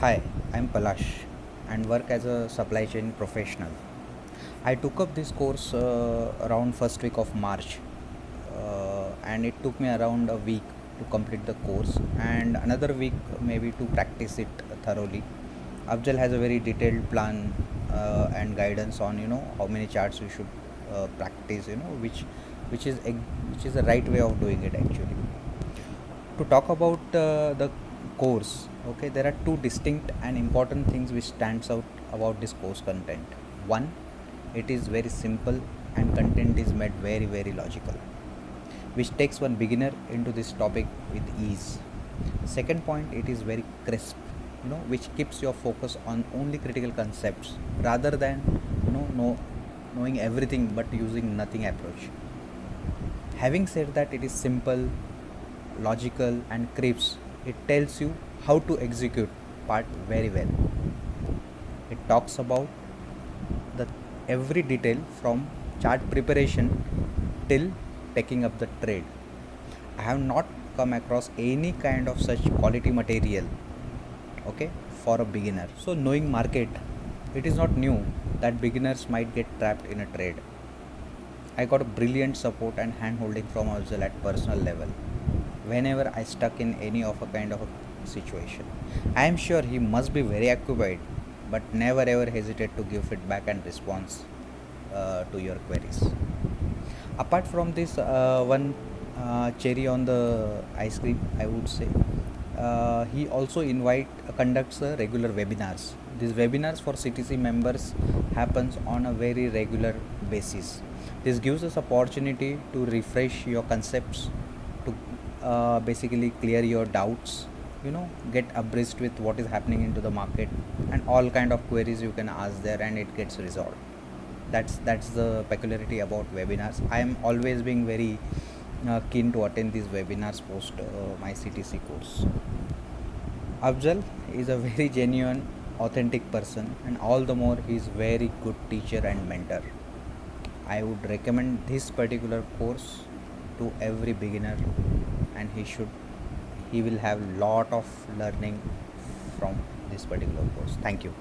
Hi, I'm Palash and work as a supply chain professional. I took up this course around first week of March, and it took me around a week to complete the course and another week maybe to practice it thoroughly. Afzal has a very detailed plan and guidance on how many charts you should practice, which is the right way of doing it actually. To talk about the course, okay, there are two distinct and important things which stands out about this course content. One, it is very simple and content is made very logical, which takes one beginner into this topic with ease. Second point, it is very crisp, which keeps your focus on only critical concepts rather than knowing everything but using nothing approach. Having said that, it is simple, logical, and crisp. It tells you how to execute part very well. It talks about the every detail from chart preparation till taking up the trade. I have not come across any kind of such quality material, okay, for a beginner. So knowing market, it is not new that beginners might get trapped in a trade. I got a brilliant support and hand holding from Afzal at personal level whenever I stuck in any of a kind of a situation. I am sure he must be very occupied, but never ever hesitate to give feedback and response to your queries. Apart from this, one cherry on the ice cream, I would say, he also conducts regular webinars. These webinars for CTC members happens on a very regular basis. This gives us opportunity to refresh your concepts, to basically clear your doubts, get abreast with what is happening into the market, and all kind of queries you can ask there, and it gets resolved. That's the peculiarity about webinars. I am always being very keen to attend these webinars post my CTC course. Afzal is a very genuine, authentic person, and all the more he is very good teacher and mentor. I would recommend this particular course to every beginner, and he will have lot of learning from this particular course. Thank you.